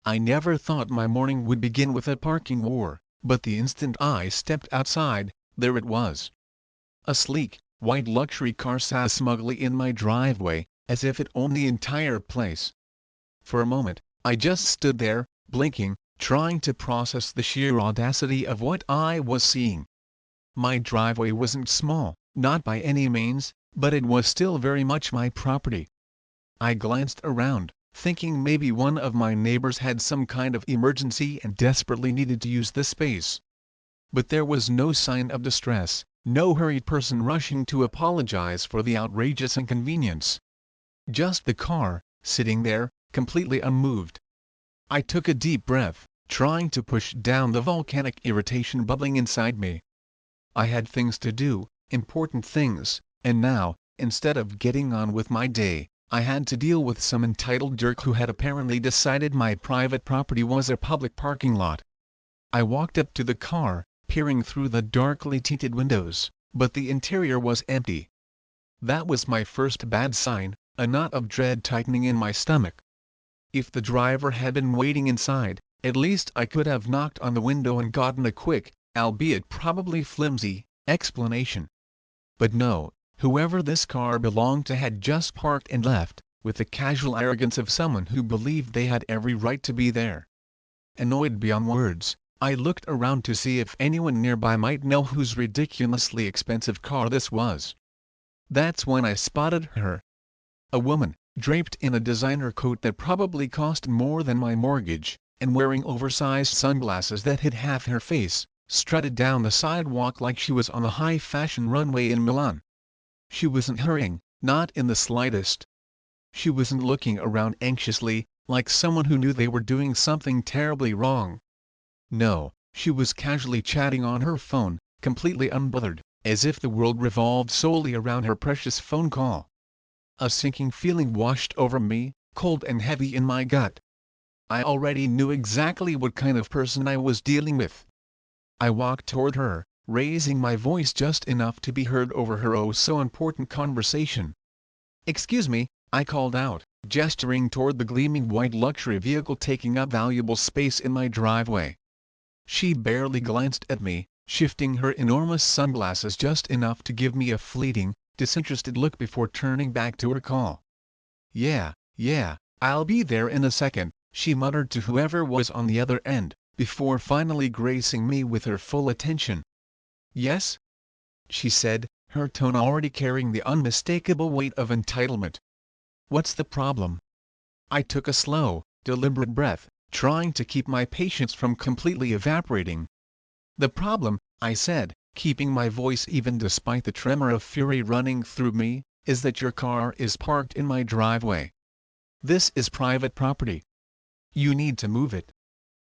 I never thought my morning would begin with a parking war, but the instant I stepped outside, there it was. A sleek, white luxury car sat smugly in my driveway, as if it owned the entire place. For a moment, I just stood there, blinking, trying to process the sheer audacity of what I was seeing. My driveway wasn't small, not by any means, but it was still very much my property. I glanced around, thinking maybe one of my neighbors had some kind of emergency and desperately needed to use the space. But there was no sign of distress, no hurried person rushing to apologize for the outrageous inconvenience. Just the car, sitting there, completely unmoved. I took a deep breath, trying to push down the volcanic irritation bubbling inside me. I had things to do, important things, and now, instead of getting on with my day, I had to deal with some entitled jerk who had apparently decided my private property was a public parking lot. I walked up to the car, peering through the darkly tinted windows, but the interior was empty. That was my first bad sign, a knot of dread tightening in my stomach. If the driver had been waiting inside, at least I could have knocked on the window and gotten a quick, albeit probably flimsy, explanation. But no, whoever this car belonged to had just parked and left, with the casual arrogance of someone who believed they had every right to be there. Annoyed beyond words, I looked around to see if anyone nearby might know whose ridiculously expensive car this was. That's when I spotted her. A woman, draped in a designer coat that probably cost more than my mortgage, and wearing oversized sunglasses that hid half her face, strutted down the sidewalk like she was on a high-fashion runway in Milan. She wasn't hurrying, not in the slightest. She wasn't looking around anxiously, like someone who knew they were doing something terribly wrong. No, she was casually chatting on her phone, completely unbothered, as if the world revolved solely around her precious phone call. A sinking feeling washed over me, cold and heavy in my gut. I already knew exactly what kind of person I was dealing with. I walked toward her, raising my voice just enough to be heard over her oh-so-important conversation. "Excuse me," I called out, gesturing toward the gleaming white luxury vehicle taking up valuable space in my driveway. She barely glanced at me, shifting her enormous sunglasses just enough to give me a fleeting, disinterested look before turning back to her call. Yeah, I'll be there in a second," she muttered to whoever was on the other end, before finally gracing me with her full attention. "Yes?" she said, her tone already carrying the unmistakable weight of entitlement. "What's the problem?" I took a slow, deliberate breath, trying to keep my patience from completely evaporating. "The problem," I said, keeping my voice even despite the tremor of fury running through me, "is that your car is parked in my driveway. This is private property. You need to move it."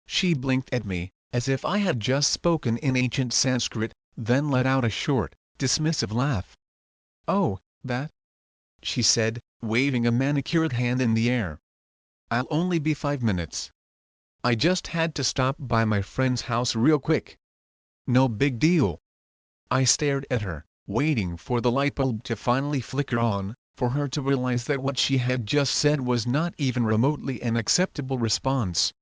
She blinked at me, as if I had just spoken in ancient Sanskrit, then let out a short, dismissive laugh. "Oh, that?" she said, waving a manicured hand in the air. "I'll only be 5 minutes. I just had to stop by my friend's house real quick. No big deal." I stared at her, waiting for the light bulb to finally flicker on, for her to realize that what she had just said was not even remotely an acceptable response.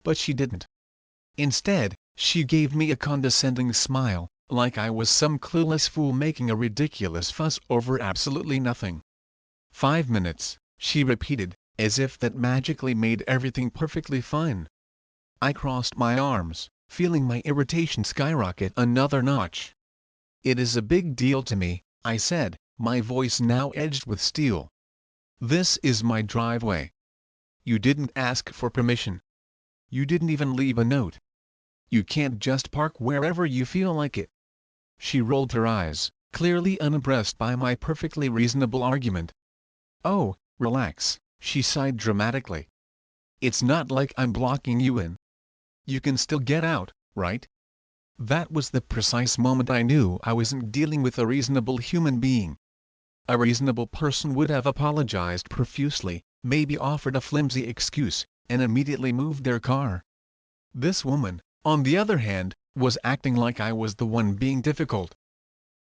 But she didn't. Instead, she gave me a condescending smile, like I was some clueless fool making a ridiculous fuss over absolutely nothing. 5 minutes, she repeated, as if that magically made everything perfectly fine. I crossed my arms, feeling my irritation skyrocket another notch. "It is a big deal to me," I said, my voice now edged with steel. "This is my driveway. You didn't ask for permission. You didn't even leave a note. You can't just park wherever you feel like it." She rolled her eyes, clearly unimpressed by my perfectly reasonable argument. "Oh, relax," she sighed dramatically. "It's not like I'm blocking you in. You can still get out, right?" That was the precise moment I knew I wasn't dealing with a reasonable human being. A reasonable person would have apologized profusely, maybe offered a flimsy excuse, and immediately moved their car. This woman, on the other hand, was acting like I was the one being difficult.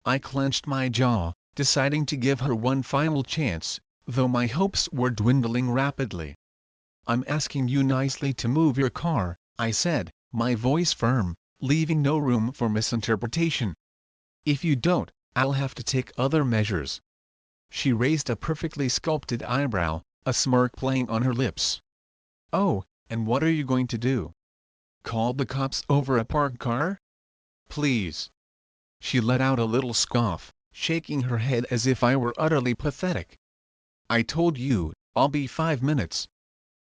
I clenched my jaw, deciding to give her one final chance, though my hopes were dwindling rapidly. "I'm asking you nicely to move your car," I said, my voice firm, leaving no room for misinterpretation. "If you don't, I'll have to take other measures." She raised a perfectly sculpted eyebrow, a smirk playing on her lips. "Oh, and what are you going to do? Call the cops over a parked car? Please." She let out a little scoff, shaking her head as if I were utterly pathetic. "I told you, I'll be 5 minutes."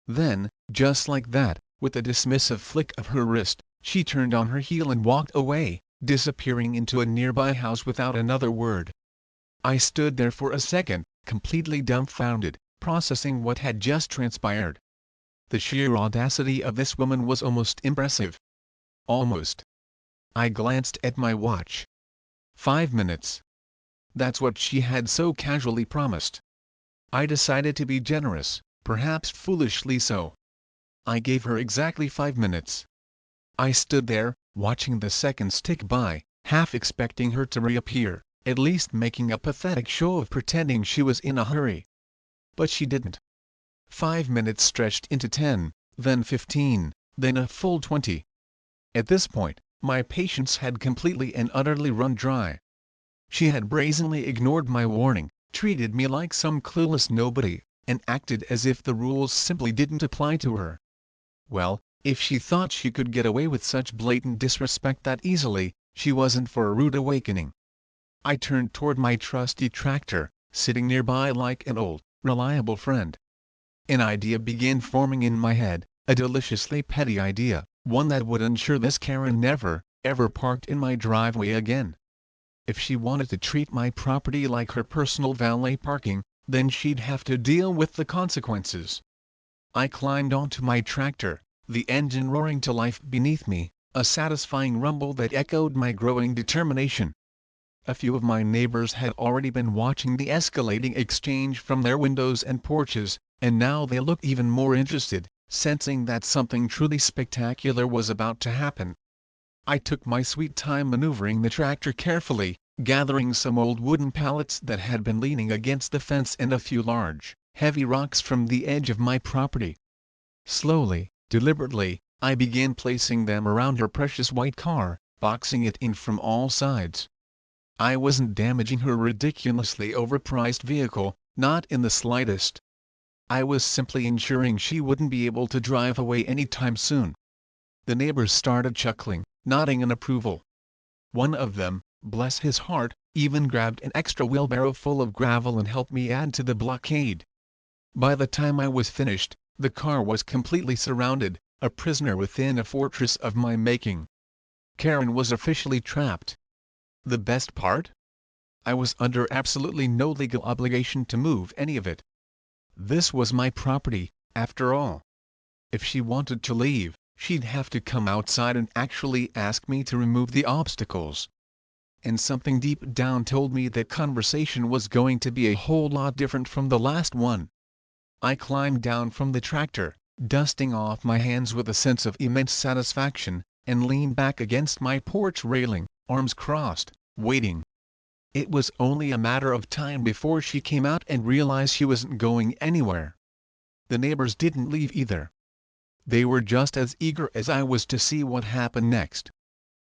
Then, just like that, with a dismissive flick of her wrist, she turned on her heel and walked away, disappearing into a nearby house without another word. I stood there for a second, completely dumbfounded, processing what had just transpired. The sheer audacity of this woman was almost impressive. Almost. I glanced at my watch. 5 minutes. That's what she had so casually promised. I decided to be generous, perhaps foolishly so. I gave her exactly 5 minutes. I stood there, watching the seconds tick by, half expecting her to reappear, at least making a pathetic show of pretending she was in a hurry. But she didn't. 5 minutes stretched into 10, then 15, then a full 20. At this point, my patience had completely and utterly run dry. She had brazenly ignored my warning, treated me like some clueless nobody, and acted as if the rules simply didn't apply to her. Well, if she thought she could get away with such blatant disrespect that easily, she wasn't for a rude awakening. I turned toward my trusty tractor, sitting nearby like an old, reliable friend. An idea began forming in my head, a deliciously petty idea, one that would ensure this Karen never, ever parked in my driveway again. If she wanted to treat my property like her personal valet parking, then she'd have to deal with the consequences. I climbed onto my tractor, the engine roaring to life beneath me, a satisfying rumble that echoed my growing determination. A few of my neighbors had already been watching the escalating exchange from their windows and porches, and now they looked even more interested, sensing that something truly spectacular was about to happen. I took my sweet time maneuvering the tractor carefully, gathering some old wooden pallets that had been leaning against the fence and a few large, heavy rocks from the edge of my property. Slowly, deliberately, I began placing them around her precious white car, boxing it in from all sides. I wasn't damaging her ridiculously overpriced vehicle, not in the slightest. I was simply ensuring she wouldn't be able to drive away anytime soon. The neighbors started chuckling, nodding in approval. One of them, bless his heart, even grabbed an extra wheelbarrow full of gravel and helped me add to the blockade. By the time I was finished, the car was completely surrounded, a prisoner within a fortress of my making. Karen was officially trapped. The best part? I was under absolutely no legal obligation to move any of it. This was my property, after all. If she wanted to leave, she'd have to come outside and actually ask me to remove the obstacles. And something deep down told me that conversation was going to be a whole lot different from the last one. I climbed down from the tractor, dusting off my hands with a sense of immense satisfaction, and leaned back against my porch railing, arms crossed, waiting. It was only a matter of time before she came out and realized she wasn't going anywhere. The neighbors didn't leave either. They were just as eager as I was to see what happened next.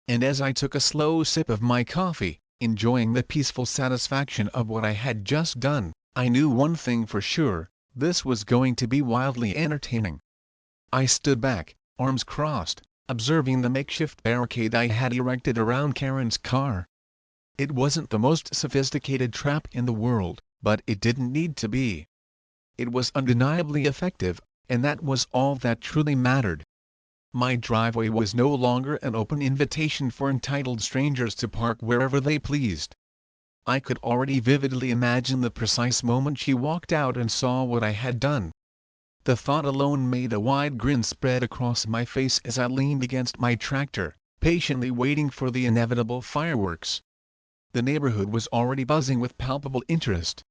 And as I took a slow sip of my coffee, enjoying the peaceful satisfaction of what I had just done, I knew one thing for sure: this was going to be wildly entertaining. I stood back, arms crossed, observing the makeshift barricade I had erected around Karen's car. It wasn't the most sophisticated trap in the world, but it didn't need to be. It was undeniably effective, and that was all that truly mattered. My driveway was no longer an open invitation for entitled strangers to park wherever they pleased. I could already vividly imagine the precise moment she walked out and saw what I had done. The thought alone made a wide grin spread across my face as I leaned against my tractor, patiently waiting for the inevitable fireworks. The neighborhood was already buzzing with palpable interest.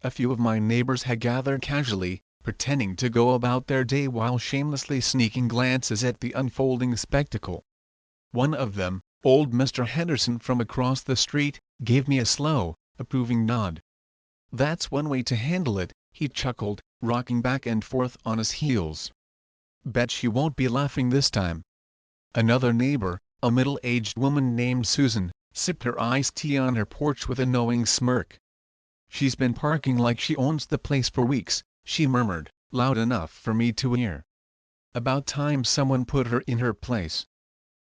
A few of my neighbors had gathered casually, pretending to go about their day while shamelessly sneaking glances at the unfolding spectacle. One of them, old Mr. Henderson from across the street, gave me a slow, approving nod. "That's one way to handle it," he chuckled, rocking back and forth on his heels. Bet she won't be laughing this time. Another neighbor, a middle-aged woman named Susan, sipped her iced tea on her porch with a knowing smirk. "She's been parking like she owns the place for weeks," she murmured, loud enough for me to hear. "About time someone put her in her place."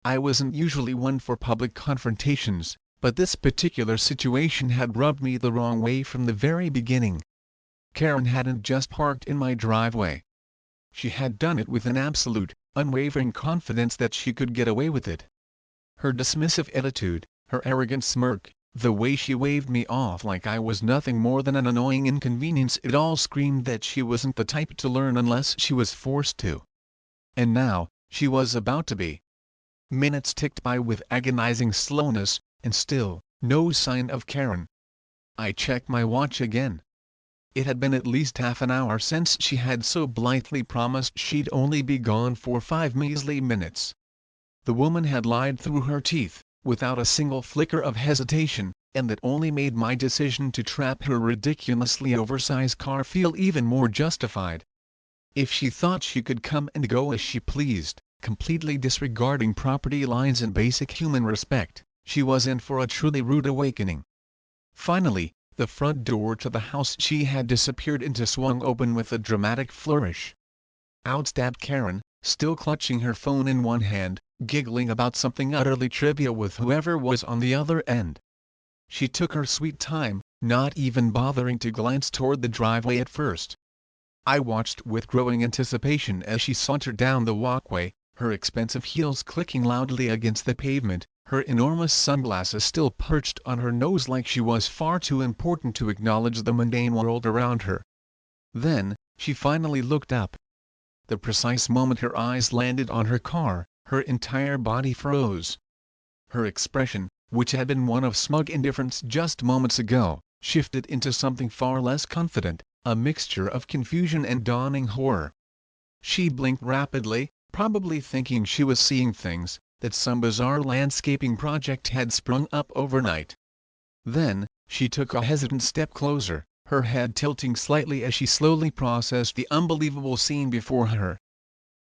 I wasn't usually one for public confrontations, but this particular situation had rubbed me the wrong way from the very beginning. Karen hadn't just parked in my driveway. She had done it with an absolute, unwavering confidence that she could get away with it. Her dismissive attitude, her arrogant smirk, the way she waved me off like I was nothing more than an annoying inconvenience, it all screamed that she wasn't the type to learn unless she was forced to. And now, she was about to be. Minutes ticked by with agonizing slowness, and still, no sign of Karen. I checked my watch again. It had been at least half an hour since she had so blithely promised she'd only be gone for 5 measly minutes. The woman had lied through her teeth, without a single flicker of hesitation, and that only made my decision to trap her ridiculously oversized car feel even more justified. If she thought she could come and go as she pleased, completely disregarding property lines and basic human respect, she was in for a truly rude awakening. Finally, the front door to the house she had disappeared into swung open with a dramatic flourish. Out stepped Karen, still clutching her phone in one hand, giggling about something utterly trivial with whoever was on the other end. She took her sweet time, not even bothering to glance toward the driveway at first. I watched with growing anticipation as she sauntered down the walkway, her expensive heels clicking loudly against the pavement, her enormous sunglasses still perched on her nose like she was far too important to acknowledge the mundane world around her. Then, she finally looked up. The precise moment her eyes landed on her car, her entire body froze. Her expression, which had been one of smug indifference just moments ago, shifted into something far less confident, a mixture of confusion and dawning horror. She blinked rapidly, probably thinking she was seeing things, that some bizarre landscaping project had sprung up overnight. Then, she took a hesitant step closer, her head tilting slightly as she slowly processed the unbelievable scene before her.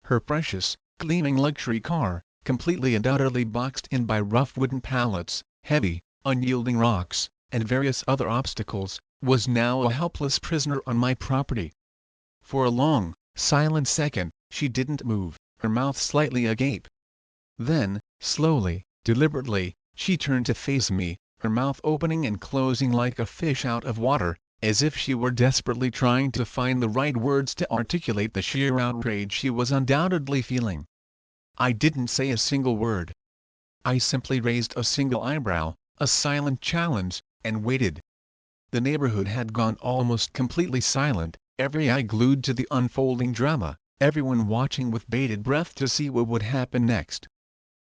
Her precious, gleaming luxury car, completely and utterly boxed in by rough wooden pallets, heavy, unyielding rocks, and various other obstacles, was now a helpless prisoner on my property. For a long, silent second, she didn't move, her mouth slightly agape. Then, slowly, deliberately, she turned to face me, her mouth opening and closing like a fish out of water, as if she were desperately trying to find the right words to articulate the sheer outrage she was undoubtedly feeling. I didn't say a single word. I simply raised a single eyebrow, a silent challenge, and waited. The neighborhood had gone almost completely silent, every eye glued to the unfolding drama, everyone watching with bated breath to see what would happen next.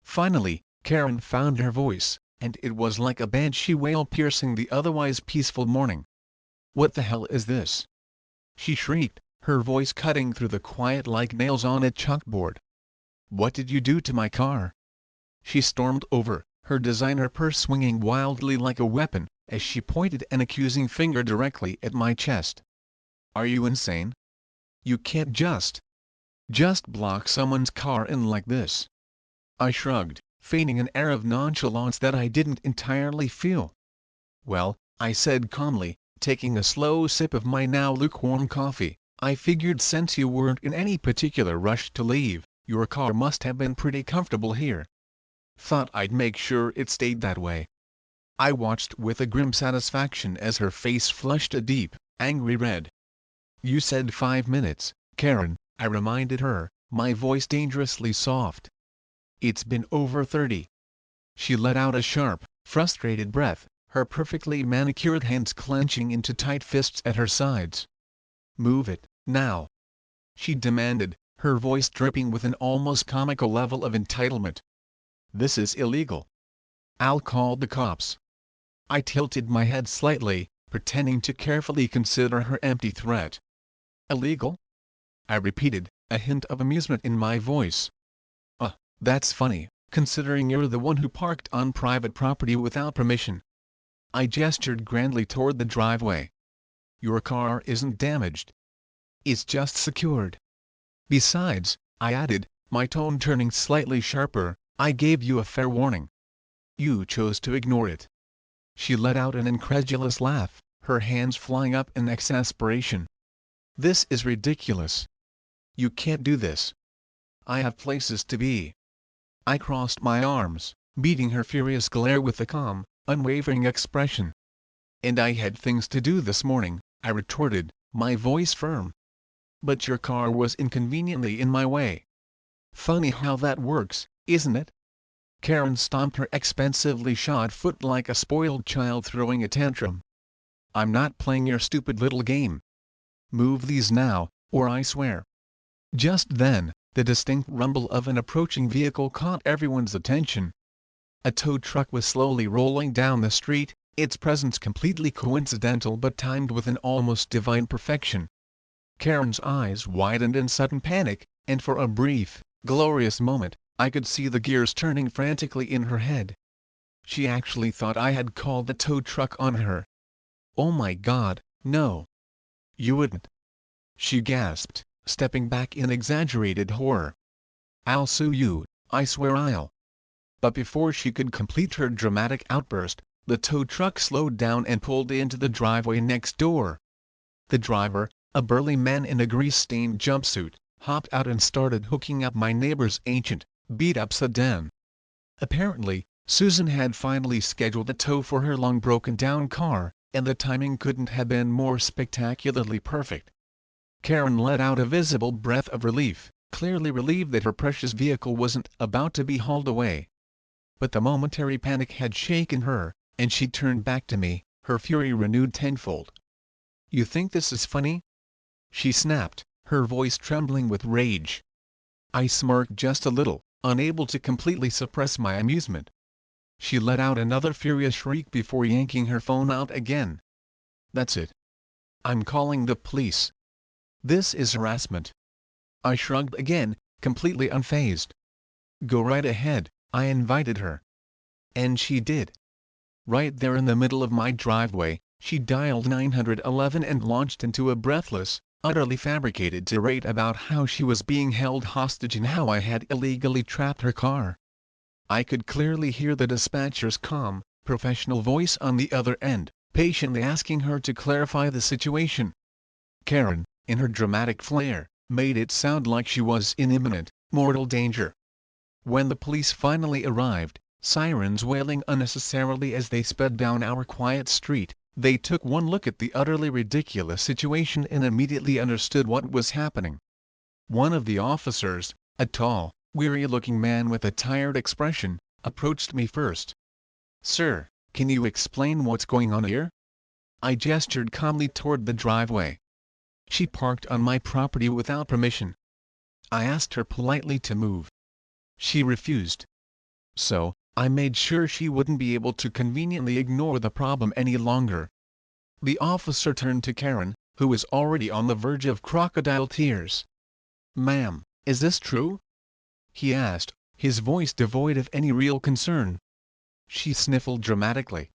Finally, Karen found her voice, and it was like a banshee wail piercing the otherwise peaceful morning. "What the hell is this?" she shrieked, her voice cutting through the quiet like nails on a chalkboard. "What did you do to my car?" She stormed over, her designer purse swinging wildly like a weapon, as she pointed an accusing finger directly at my chest. "Are you insane? You can't just block someone's car in like this." I shrugged, feigning an air of nonchalance that I didn't entirely feel. "Well," I said calmly, taking a slow sip of my now lukewarm coffee, "I figured since you weren't in any particular rush to leave, your car must have been pretty comfortable here. Thought I'd make sure it stayed that way." I watched with a grim satisfaction as her face flushed a deep, angry red. "You said 5 minutes, Karen," I reminded her, my voice dangerously soft. "It's been over 30. She let out a sharp, frustrated breath, her perfectly manicured hands clenching into tight fists at her sides. "Move it, now," she demanded, her voice dripping with an almost comical level of entitlement. "This is illegal. I'll call the cops." I tilted my head slightly, pretending to carefully consider her empty threat. "Illegal?" I repeated, a hint of amusement in my voice. That's funny, considering you're the one who parked on private property without permission." I gestured grandly toward the driveway. "Your car isn't damaged." It's just secured. Besides, I added, my tone turning slightly sharper, I gave you a fair warning. You chose to ignore it. She let out an incredulous laugh, her hands flying up in exasperation. This is ridiculous. You can't do this. I have places to be. I crossed my arms, meeting her furious glare with a calm, unwavering expression. And I had things to do this morning, I retorted, my voice firm. But your car was inconveniently in my way. Funny how that works, isn't it? Karen stomped her expensively shod foot like a spoiled child throwing a tantrum. I'm not playing your stupid little game. Move these now, or I swear. Just then, the distinct rumble of an approaching vehicle caught everyone's attention. A tow truck was slowly rolling down the street, its presence completely coincidental but timed with an almost divine perfection. Karen's eyes widened in sudden panic, and for a brief, glorious moment, I could see the gears turning frantically in her head. She actually thought I had called the tow truck on her. Oh my God, no. You wouldn't. She gasped, stepping back in exaggerated horror. I'll sue you, I swear I'll. But before she could complete her dramatic outburst, the tow truck slowed down and pulled into the driveway next door. The driver, a burly man in a grease-stained jumpsuit, hopped out and started hooking up my neighbor's ancient, beat-up sedan. Apparently, Susan had finally scheduled a tow for her long broken-down car, and the timing couldn't have been more spectacularly perfect. Karen let out a visible breath of relief, clearly relieved that her precious vehicle wasn't about to be hauled away. But the momentary panic had shaken her, and she turned back to me, her fury renewed tenfold. You think this is funny? She snapped, her voice trembling with rage. I smirked just a little, unable to completely suppress my amusement. She let out another furious shriek before yanking her phone out again. That's it. I'm calling the police. This is harassment. I shrugged again, completely unfazed. Go right ahead, I invited her. And she did. Right there in the middle of my driveway, she dialed 911 and launched into a breathless, utterly fabricated tirade about how she was being held hostage and how I had illegally trapped her car. I could clearly hear the dispatcher's calm, professional voice on the other end, patiently asking her to clarify the situation. Karen, in her dramatic flair, made it sound like she was in imminent, mortal danger. When the police finally arrived, sirens wailing unnecessarily as they sped down our quiet street, they took one look at the utterly ridiculous situation and immediately understood what was happening. One of the officers, a tall, weary-looking man with a tired expression, approached me first. Sir, can you explain what's going on here? I gestured calmly toward the driveway. She parked on my property without permission. I asked her politely to move. She refused. So, I made sure she wouldn't be able to conveniently ignore the problem any longer. The officer turned to Karen, who was already on the verge of crocodile tears. Ma'am, is this true? He asked, his voice devoid of any real concern. She sniffled dramatically.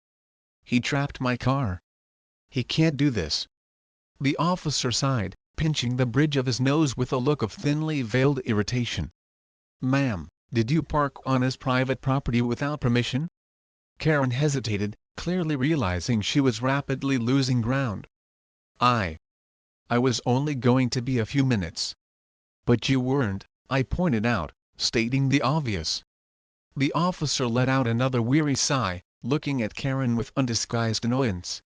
He trapped my car. He can't do this. The officer sighed, pinching the bridge of his nose with a look of thinly veiled irritation. Ma'am, did you park on his private property without permission? Karen hesitated, clearly realizing she was rapidly losing ground. I was only going to be a few minutes. But you weren't, I pointed out, stating the obvious. The officer let out another weary sigh, looking at Karen with undisguised annoyance.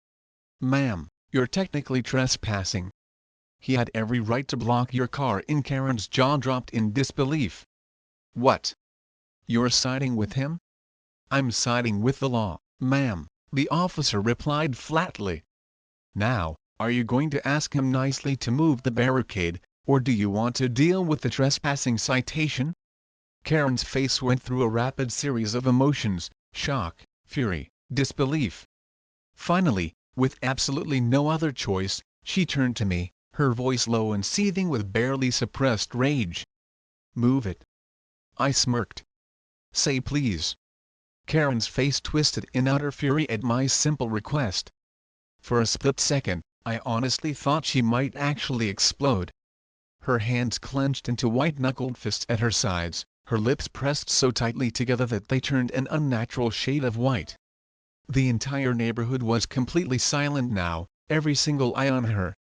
Ma'am, you're technically trespassing. He had every right to block your car. In Karen's jaw dropped in disbelief. What? You're siding with him? I'm siding with the law, ma'am, the officer replied flatly. Now, are you going to ask him nicely to move the barricade, or do you want to deal with the trespassing citation? Karen's face went through a rapid series of emotions, shock, fury, disbelief. Finally, with absolutely no other choice, she turned to me, her voice low and seething with barely suppressed rage. Move it. I smirked. Say please. Karen's face twisted in utter fury at my simple request. For a split second, I honestly thought she might actually explode. Her hands clenched into white-knuckled fists at her sides, her lips pressed so tightly together that they turned an unnatural shade of white. The entire neighborhood was completely silent now, every single eye on her.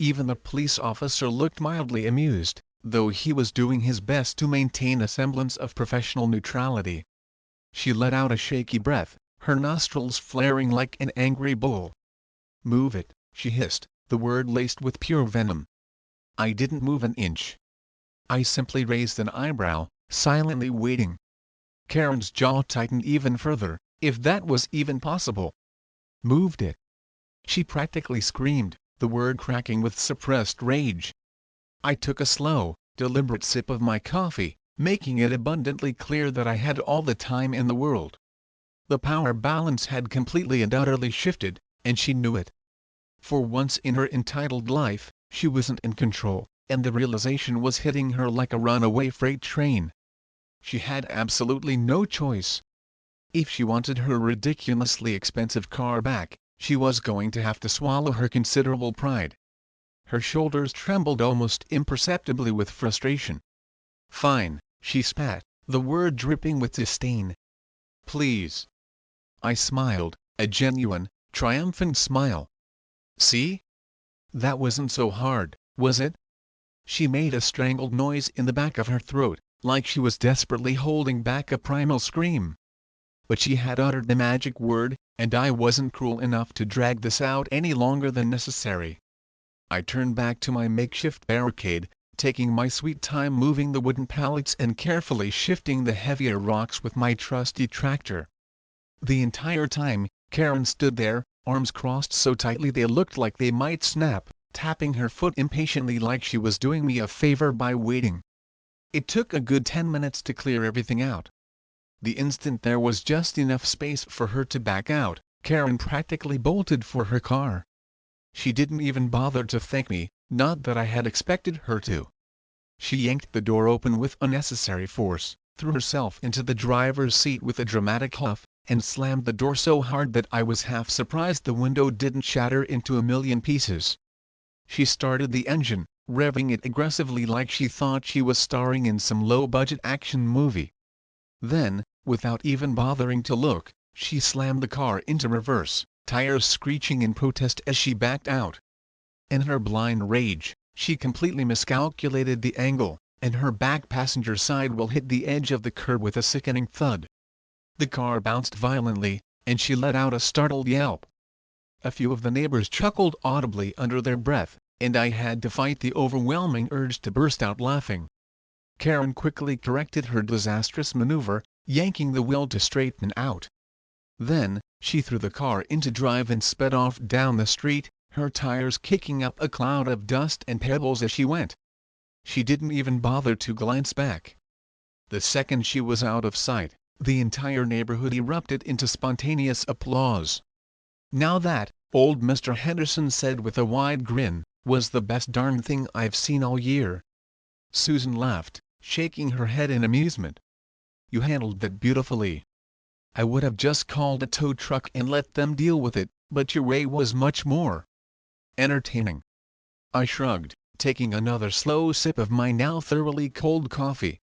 Even the police officer looked mildly amused, though he was doing his best to maintain a semblance of professional neutrality. She let out a shaky breath, her nostrils flaring like an angry bull. "Move it," she hissed, the word laced with pure venom. I didn't move an inch. I simply raised an eyebrow, silently waiting. Karen's jaw tightened even further, if that was even possible. "Moved it!" she practically screamed, the word cracking with suppressed rage. I took a slow, deliberate sip of my coffee, making it abundantly clear that I had all the time in the world. The power balance had completely and utterly shifted, and she knew it. For once in her entitled life, she wasn't in control, and the realization was hitting her like a runaway freight train. She had absolutely no choice. If she wanted her ridiculously expensive car back, she was going to have to swallow her considerable pride. Her shoulders trembled almost imperceptibly with frustration. "Fine," she spat, the word dripping with disdain. "Please." I smiled, a genuine, triumphant smile. "See? That wasn't so hard, was it?" She made a strangled noise in the back of her throat, like she was desperately holding back a primal scream. But she had uttered the magic word, and I wasn't cruel enough to drag this out any longer than necessary. I turned back to my makeshift barricade, taking my sweet time moving the wooden pallets and carefully shifting the heavier rocks with my trusty tractor. The entire time, Karen stood there, arms crossed so tightly they looked like they might snap, tapping her foot impatiently like she was doing me a favor by waiting. It took a good 10 minutes to clear everything out. The instant there was just enough space for her to back out, Karen practically bolted for her car. She didn't even bother to thank me, not that I had expected her to. She yanked the door open with unnecessary force, threw herself into the driver's seat with a dramatic huff, and slammed the door so hard that I was half surprised the window didn't shatter into a million pieces. She started the engine, revving it aggressively like she thought she was starring in some low-budget action movie. Then, without even bothering to look, she slammed the car into reverse, tires screeching in protest as she backed out. In her blind rage, she completely miscalculated the angle, and her back passenger side wheel hit the edge of the curb with a sickening thud. The car bounced violently, and she let out a startled yelp. A few of the neighbors chuckled audibly under their breath, and I had to fight the overwhelming urge to burst out laughing. Karen quickly corrected her disastrous maneuver, yanking the wheel to straighten out. Then, she threw the car into drive and sped off down the street, her tires kicking up a cloud of dust and pebbles as she went. She didn't even bother to glance back. The second she was out of sight, the entire neighborhood erupted into spontaneous applause. "Now that," old Mr. Henderson said with a wide grin, "was the best darn thing I've seen all year." Susan laughed, shaking her head in amusement. "You handled that beautifully. I would have just called a tow truck and let them deal with it, but your way was much more entertaining." I shrugged, taking another slow sip of my now thoroughly cold coffee.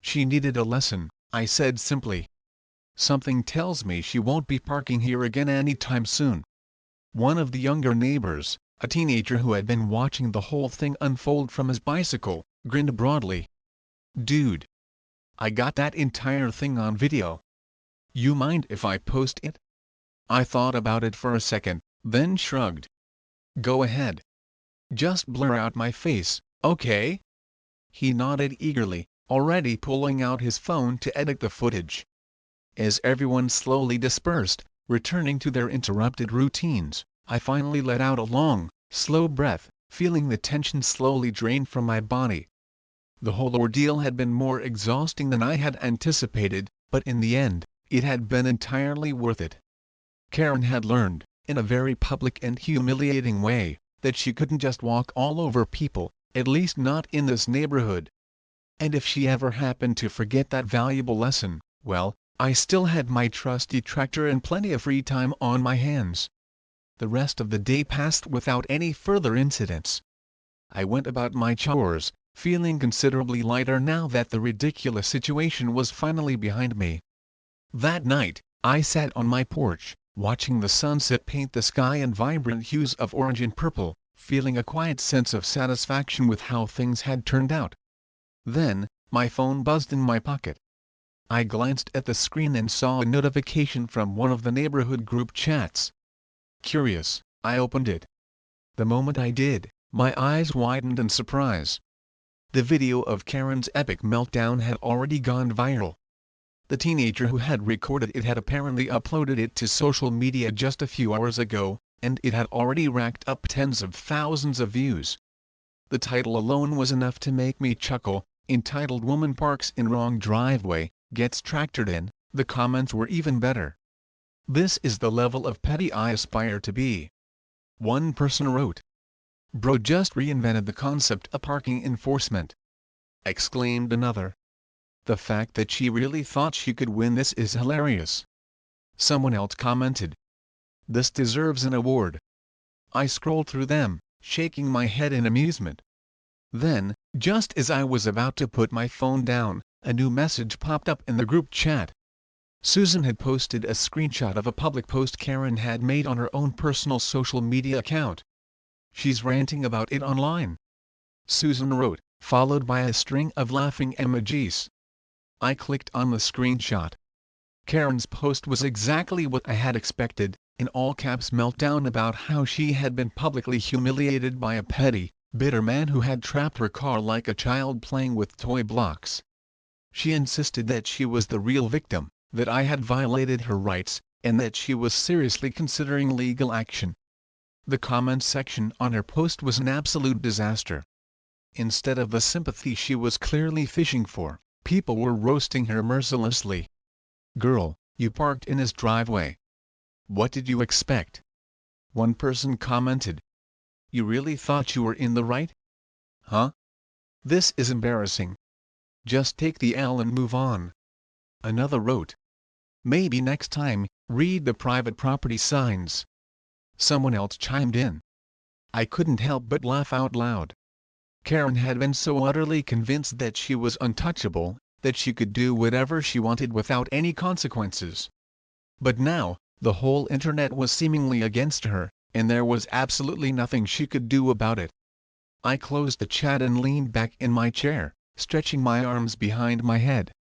"She needed a lesson," I said simply. "Something tells me she won't be parking here again anytime soon." One of the younger neighbors, a teenager who had been watching the whole thing unfold from his bicycle, grinned broadly. "Dude, I got that entire thing on video. You mind if I post it?" I thought about it for a second, then shrugged. "Go ahead. Just blur out my face, okay?" He nodded eagerly, already pulling out his phone to edit the footage. As everyone slowly dispersed, returning to their interrupted routines, I finally let out a long, slow breath, feeling the tension slowly drain from my body. The whole ordeal had been more exhausting than I had anticipated, but in the end, it had been entirely worth it. Karen had learned, in a very public and humiliating way, that she couldn't just walk all over people, at least not in this neighborhood. And if she ever happened to forget that valuable lesson, well, I still had my trusty tractor and plenty of free time on my hands. The rest of the day passed without any further incidents. I went about my chores, feeling considerably lighter now that the ridiculous situation was finally behind me. That night, I sat on my porch, watching the sunset paint the sky in vibrant hues of orange and purple, feeling a quiet sense of satisfaction with how things had turned out. Then, my phone buzzed in my pocket. I glanced at the screen and saw a notification from one of the neighborhood group chats. Curious, I opened it. The moment I did, my eyes widened in surprise. The video of Karen's epic meltdown had already gone viral. The teenager who had recorded it had apparently uploaded it to social media just a few hours ago, and it had already racked up tens of thousands of views. The title alone was enough to make me chuckle. Entitled Woman Parks in Wrong Driveway, Gets Tractored In. The comments were even better. This is the level of petty I aspire to be. One person wrote, "Bro just reinvented the concept of parking enforcement." Exclaimed another. "The fact that she really thought she could win this is hilarious." Someone else commented, "This deserves an award." I scrolled through them, shaking my head in amusement. Then, just as I was about to put my phone down, a new message popped up in the group chat. Susan had posted a screenshot of a public post Karen had made on her own personal social media account. "She's ranting about it online," Susan wrote, followed by a string of laughing emojis. I clicked on the screenshot. Karen's post was exactly what I had expected, in all caps meltdown about how she had been publicly humiliated by a petty, bitter man who had trapped her car like a child playing with toy blocks. She insisted that she was the real victim, that I had violated her rights, and that she was seriously considering legal action. The comments section on her post was an absolute disaster. Instead of the sympathy she was clearly fishing for, people were roasting her mercilessly. "Girl, you parked in his driveway. What did you expect?" One person commented, "You really thought you were in the right? Huh? This is embarrassing. Just take the L and move on." Another wrote, "Maybe next time, read the private property signs." Someone else chimed in. I couldn't help but laugh out loud. Karen had been so utterly convinced that she was untouchable, that she could do whatever she wanted without any consequences. But now, the whole internet was seemingly against her, and there was absolutely nothing she could do about it. I closed the chat and leaned back in my chair, stretching my arms behind my head.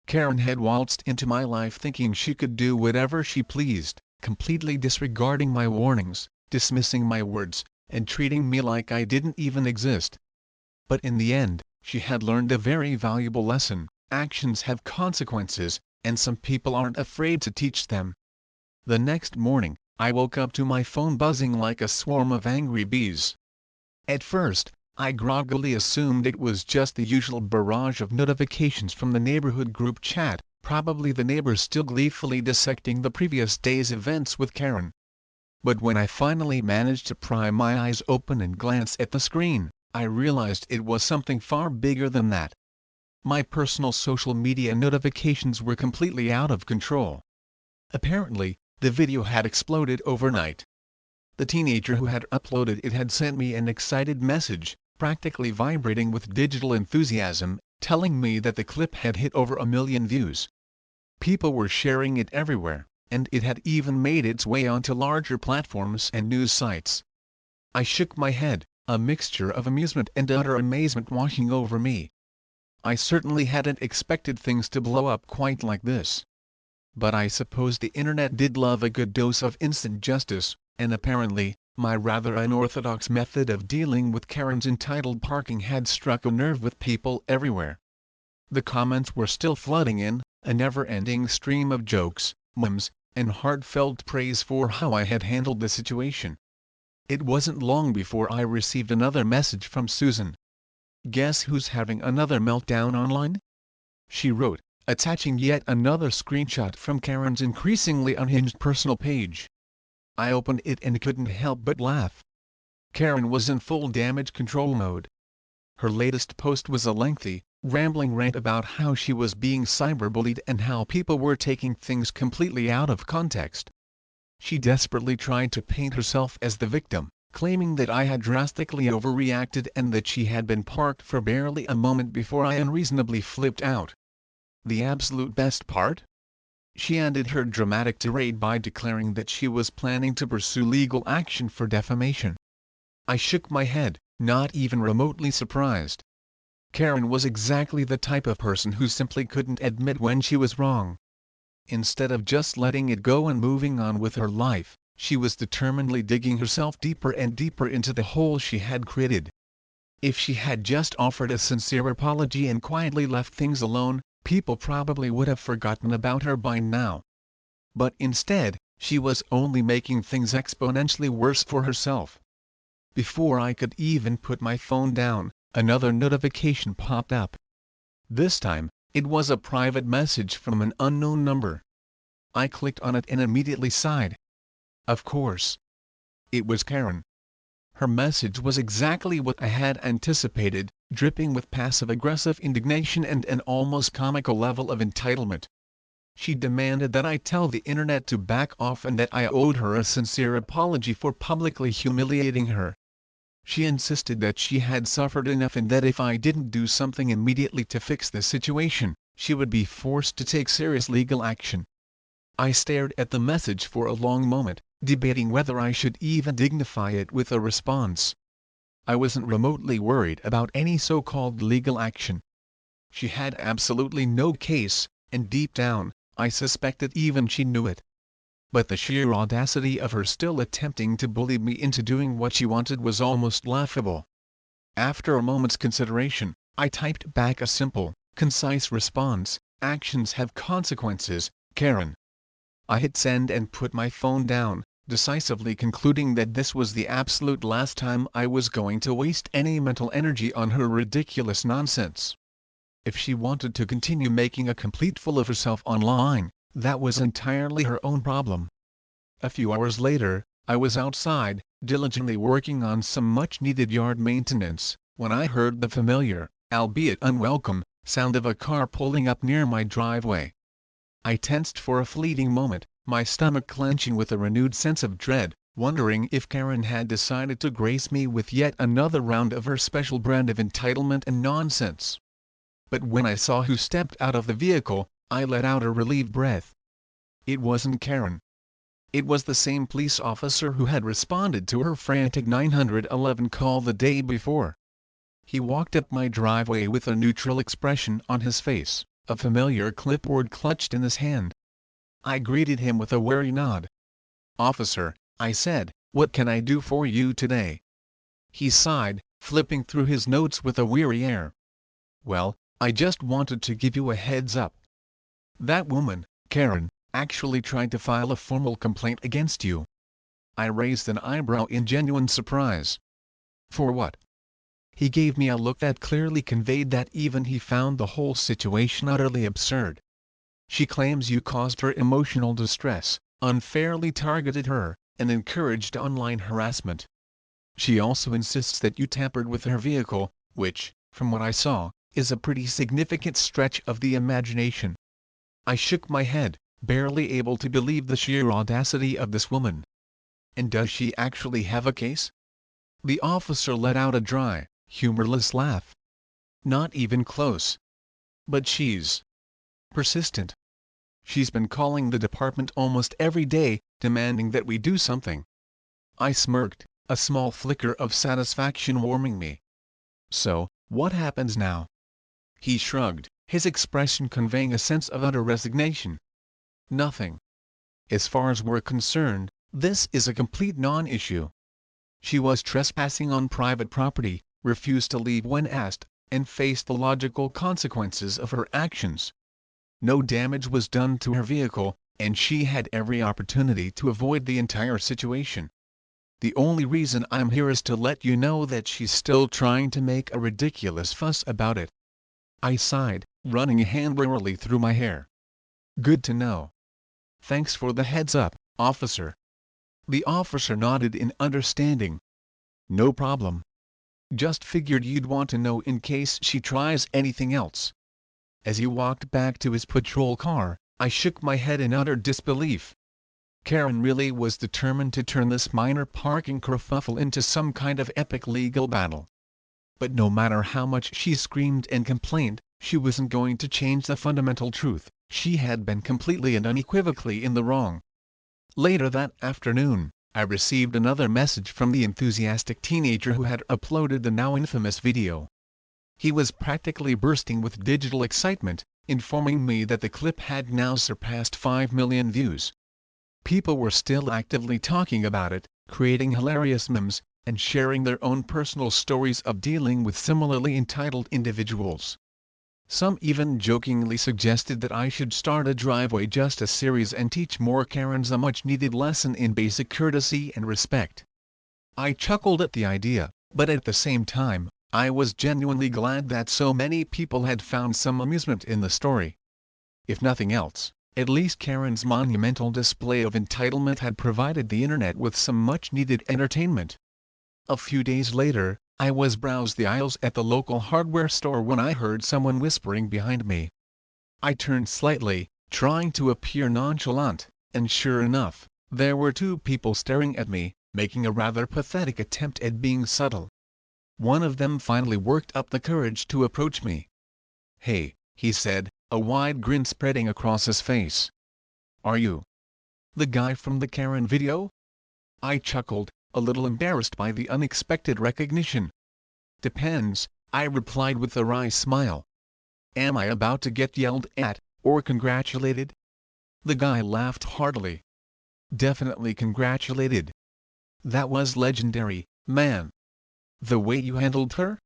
Karen had waltzed into my life thinking she could do whatever she pleased, completely disregarding my warnings, dismissing my words, and treating me like I didn't even exist. But in the end, she had learned a very valuable lesson: actions have consequences, and some people aren't afraid to teach them. The next morning, I woke up to my phone buzzing like a swarm of angry bees. At first, I groggily assumed it was just the usual barrage of notifications from the neighborhood group chat, probably the neighbors still gleefully dissecting the previous day's events with Karen. But when I finally managed to pry my eyes open and glance at the screen, I realized it was something far bigger than that. My personal social media notifications were completely out of control. Apparently, the video had exploded overnight. The teenager who had uploaded it had sent me an excited message, practically vibrating with digital enthusiasm, telling me that the clip had hit over 1 million views. People were sharing it everywhere, and it had even made its way onto larger platforms and news sites. I shook my head, a mixture of amusement and utter amazement washing over me. I certainly hadn't expected things to blow up quite like this. But I suppose the internet did love a good dose of instant justice, and apparently, my rather unorthodox method of dealing with Karen's entitled parking had struck a nerve with people everywhere. The comments were still flooding in, a never-ending stream of jokes, memes, and heartfelt praise for how I had handled the situation. It wasn't long before I received another message from Susan. "Guess who's having another meltdown online?" she wrote, attaching yet another screenshot from Karen's increasingly unhinged personal page. I opened it and couldn't help but laugh. Karen was in full damage control mode. Her latest post was a lengthy, rambling rant about how she was being cyberbullied and how people were taking things completely out of context. She desperately tried to paint herself as the victim, claiming that I had drastically overreacted and that she had been parked for barely a moment before I unreasonably flipped out. The absolute best part? She ended her dramatic tirade by declaring that she was planning to pursue legal action for defamation. I shook my head, not even remotely surprised. Karen was exactly the type of person who simply couldn't admit when she was wrong. Instead of just letting it go and moving on with her life, she was determinedly digging herself deeper and deeper into the hole she had created. If she had just offered a sincere apology and quietly left things alone, people probably would have forgotten about her by now. But instead, she was only making things exponentially worse for herself. Before I could even put my phone down, another notification popped up. This time, it was a private message from an unknown number. I clicked on it and immediately sighed. Of course. It was Karen. Her message was exactly what I had anticipated, dripping with passive-aggressive indignation and an almost comical level of entitlement. She demanded that I tell the internet to back off and that I owed her a sincere apology for publicly humiliating her. She insisted that she had suffered enough and that if I didn't do something immediately to fix the situation, she would be forced to take serious legal action. I stared at the message for a long moment, debating whether I should even dignify it with a response. I wasn't remotely worried about any so-called legal action. She had absolutely no case, and deep down, I suspected even she knew it. But the sheer audacity of her still attempting to bully me into doing what she wanted was almost laughable. After a moment's consideration, I typed back a simple, concise response: "Actions have consequences, Karen." I hit send and put my phone down, decisively concluding that this was the absolute last time I was going to waste any mental energy on her ridiculous nonsense. If she wanted to continue making a complete fool of herself online, that was entirely her own problem. A few hours later, I was outside, diligently working on some much-needed yard maintenance, when I heard the familiar, albeit unwelcome, sound of a car pulling up near my driveway. I tensed for a fleeting moment, my stomach clenching with a renewed sense of dread, wondering if Karen had decided to grace me with yet another round of her special brand of entitlement and nonsense. But when I saw who stepped out of the vehicle, I let out a relieved breath. It wasn't Karen. It was the same police officer who had responded to her frantic 911 call the day before. He walked up my driveway with a neutral expression on his face, a familiar clipboard clutched in his hand. I greeted him with a wary nod. "Officer," I said, "what can I do for you today?" He sighed, flipping through his notes with a weary air. "Well, I just wanted to give you a heads up. That woman, Karen, actually tried to file a formal complaint against you." I raised an eyebrow in genuine surprise. "For what?" He gave me a look that clearly conveyed that even he found the whole situation utterly absurd. "She claims you caused her emotional distress, unfairly targeted her, and encouraged online harassment. She also insists that you tampered with her vehicle, which, from what I saw, is a pretty significant stretch of the imagination." I shook my head, barely able to believe the sheer audacity of this woman. "And does she actually have a case?" The officer let out a dry, humorless laugh. "Not even close. But she's persistent. She's been calling the department almost every day, demanding that we do something." I smirked, a small flicker of satisfaction warming me. "So, what happens now?" He shrugged, his expression conveying a sense of utter resignation. "Nothing. As far as we're concerned, this is a complete non-issue. She was trespassing on private property, refused to leave when asked, and faced the logical consequences of her actions. No damage was done to her vehicle, and she had every opportunity to avoid the entire situation. The only reason I'm here is to let you know that she's still trying to make a ridiculous fuss about it." I sighed, running a hand wearily through my hair. "Good to know. Thanks for the heads up, officer." The officer nodded in understanding. "No problem. Just figured you'd want to know in case she tries anything else." As he walked back to his patrol car, I shook my head in utter disbelief. Karen really was determined to turn this minor parking kerfuffle into some kind of epic legal battle. But no matter how much she screamed and complained, she wasn't going to change the fundamental truth: she had been completely and unequivocally in the wrong. Later that afternoon, I received another message from the enthusiastic teenager who had uploaded the now infamous video. He was practically bursting with digital excitement, informing me that the clip had now surpassed 5 million views. People were still actively talking about it, creating hilarious memes, and sharing their own personal stories of dealing with similarly entitled individuals. Some even jokingly suggested that I should start a driveway justice series and teach more Karens a much-needed lesson in basic courtesy and respect. I chuckled at the idea, but at the same time, I was genuinely glad that so many people had found some amusement in the story. If nothing else, at least Karen's monumental display of entitlement had provided the internet with some much-needed entertainment. A few days later, I was browsing the aisles at the local hardware store when I heard someone whispering behind me. I turned slightly, trying to appear nonchalant, and sure enough, there were two people staring at me, making a rather pathetic attempt at being subtle. One of them finally worked up the courage to approach me. "Hey," he said, a wide grin spreading across his face. "Are you the guy from the Karen video?" I chuckled, a little embarrassed by the unexpected recognition. "Depends," I replied with a wry smile. "Am I about to get yelled at, or congratulated?" The guy laughed heartily. "Definitely congratulated. That was legendary, man. The way you handled her?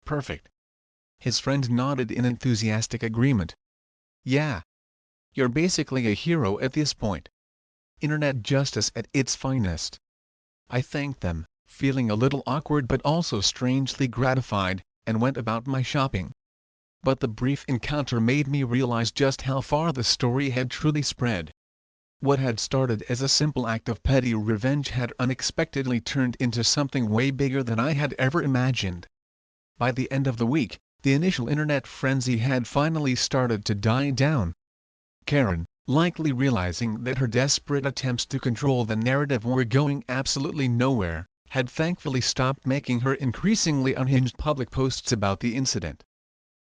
Perfect." His friend nodded in enthusiastic agreement. "Yeah. You're basically a hero at this point. Internet justice at its finest." I thanked them, feeling a little awkward but also strangely gratified, and went about my shopping. But the brief encounter made me realize just how far the story had truly spread. What had started as a simple act of petty revenge had unexpectedly turned into something way bigger than I had ever imagined. By the end of the week, the initial internet frenzy had finally started to die down. Karen, likely realizing that her desperate attempts to control the narrative were going absolutely nowhere, had thankfully stopped making her increasingly unhinged public posts about the incident.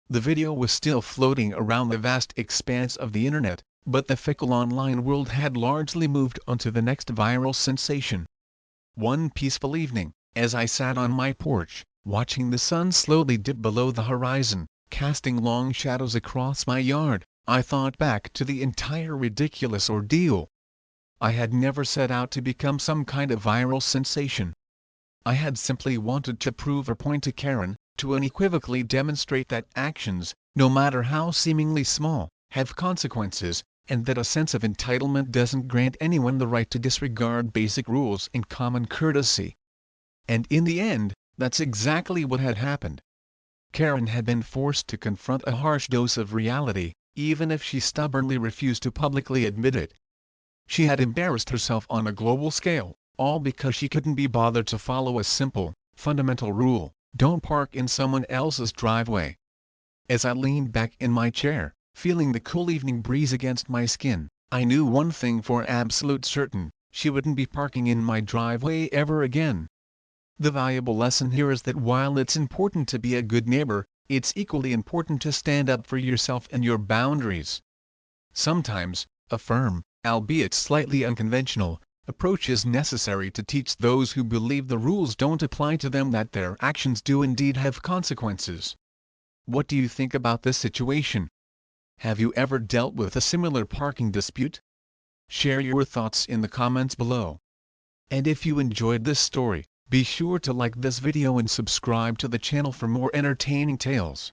The video was still floating around the vast expanse of the internet, but the fickle online world had largely moved on to the next viral sensation. One peaceful evening, as I sat on my porch, watching the sun slowly dip below the horizon, casting long shadows across my yard, I thought back to the entire ridiculous ordeal. I had never set out to become some kind of viral sensation. I had simply wanted to prove a point to Karen, to unequivocally demonstrate that actions, no matter how seemingly small, have consequences, and that a sense of entitlement doesn't grant anyone the right to disregard basic rules and common courtesy. And in the end, that's exactly what had happened. Karen had been forced to confront a harsh dose of reality, even if she stubbornly refused to publicly admit it. She had embarrassed herself on a global scale, all because she couldn't be bothered to follow a simple, fundamental rule: don't park in someone else's driveway. As I leaned back in my chair, feeling the cool evening breeze against my skin, I knew one thing for absolute certain: she wouldn't be parking in my driveway ever again. The valuable lesson here is that while it's important to be a good neighbor, it's equally important to stand up for yourself and your boundaries. Sometimes, a firm, albeit slightly unconventional, approach is necessary to teach those who believe the rules don't apply to them that their actions do indeed have consequences. What do you think about this situation? Have you ever dealt with a similar parking dispute? Share your thoughts in the comments below. And if you enjoyed this story, be sure to like this video and subscribe to the channel for more entertaining tales.